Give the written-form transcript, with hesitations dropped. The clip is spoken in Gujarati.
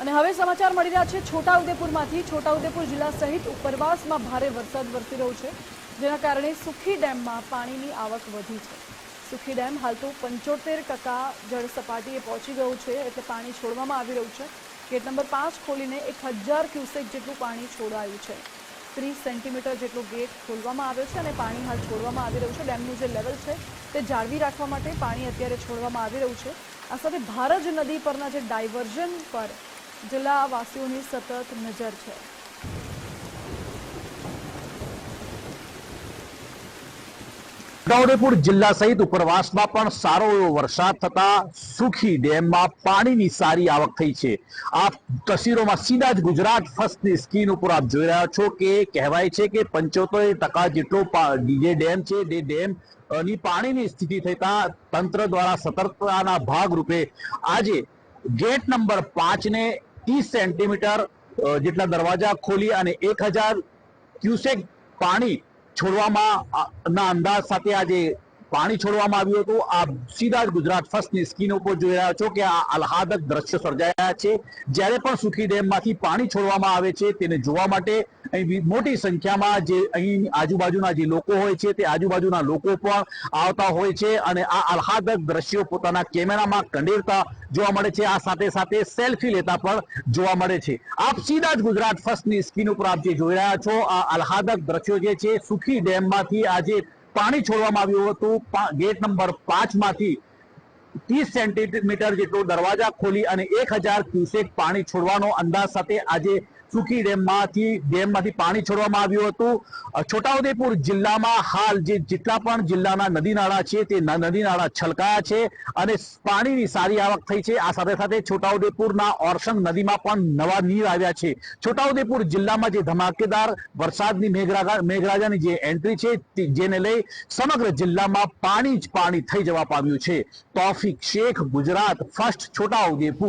અને હવે સમાચાર મળી રહ્યા છે છોટાઉદેપુરમાંથી। છોટાઉદેપુર જિલ્લા સહિત ઉપરવાસમાં ભારે વરસાદ વરસી રહ્યો છે, જેના કારણે સુખી ડેમમાં પાણીની આવક વધી છે। સુખી ડેમ હાલ તો 75% જળ સપાટીએ પહોંચી ગયું છે, એટલે પાણી છોડવામાં આવી રહ્યું છે। ગેટ નંબર 5 ખોલીને 1000 ક્યુસેક જેટલું પાણી છોડાયું છે। 30 સેન્ટીમીટર જેટલો ગેટ ખોલવામાં આવ્યો છે અને પાણી હાલ છોડવામાં આવી રહ્યું છે। ડેમનું જે લેવલ છે તે જાળવી રાખવા માટે પાણી અત્યારે છોડવામાં આવી રહ્યું છે। આ સાથે ભારજ નદી પરના જે ડાયવર્ઝન પર જિલ્લાવાસીઓની સતત નજર છે। છોટાઉદેપુર જિલ્લા સહિત ઉપરવાસમાં પણ સારો એવો વરસાદ થતા સુખી ડેમમાં પાણીની સારી આવક થઈ છે। આ તસવીરોમાં સીધા જ ગુજરાત ફર્સ્ટની સ્ક્રીન ઉપર આપ જોઈ રહ્યા છો કે કહેવાય છે કે 75% જેટલો જે ડેમ છે તે ડેમ ની પાણીની સ્થિતિ થતા તંત્ર દ્વારા સતર્કતાના ભાગરૂપે આજે ગેટ નંબર 5 ને 30 સેન્ટીમીટર જેટલા દરવાજા ખોલી અને 1000 ક્યુસેક પાણી છોડવામાં ના અંદાજ સાથે આજે પાણી છોડવામાં આવ્યું હતું। આ સીધા જ ગુજરાત ફર્સ્ટની સ્ક્રીન ઉપર જોઈ રહ્યા છો કે આ આહલાદક દ્રશ્યો સર્જાયા છે। જ્યારે પણ સુખી ડેમમાંથી પાણી છોડવામાં આવે છે તેને જોવા માટે અહીં મોટી સંખ્યામાં જે અહીં આજુબાજુના જે લોકો હોય છે તે આજુબાજુના લોકો પણ આવતા હોય છે અને આ આહલાદક દ્રશ્યો પોતાના કેમેરામાં કંડેરતા જોવા મળે છે। આ સાથે સાથે સેલ્ફી લેતા પણ જોવા મળે છે। આપ સીધા જ ગુજરાત ફર્સ્ટની સ્ક્રીન ઉપર આપ જે જોઈ રહ્યા છો આ આહલાદક દ્રશ્યો જે છે સુખી ડેમમાંથી આજે પાણી છોડવામાં આવ્યું હતું। ગેટ નંબર 5 માંથી 30 સેન્ટીમીટર જેટલો દરવાજા ખોલી અને 1000 ક્યુસેક પાણી છોડવાનો અંદાજ સાથે આજે સુખી ડેમમાંથી પાણી છોડવામાં આવ્યું હતું। છોટાઉદેપુર જિલ્લામાં હાલ જેટલા પણ જિલ્લાના નદી નાળા છે તે નદી નાળા છલકાયા છે અને પાણીની સારી આવક થઈ છે। આ સાથે સાથે છોટાઉદેપુરના ઓરસંગ નદીમાં પણ નવા નીર આવ્યા છે। છોટાઉદેપુર જિલ્લામાં જે ધમાકેદાર વરસાદની મેઘરાજાની જે એન્ટ્રી છે જેને લઈ સમગ્ર જિલ્લામાં પાણી જ પાણી થઈ જવા પામ્યું છે। તૌફિક શેખ, ગુજરાત ફર્સ્ટ, છોટાઉદેપુર।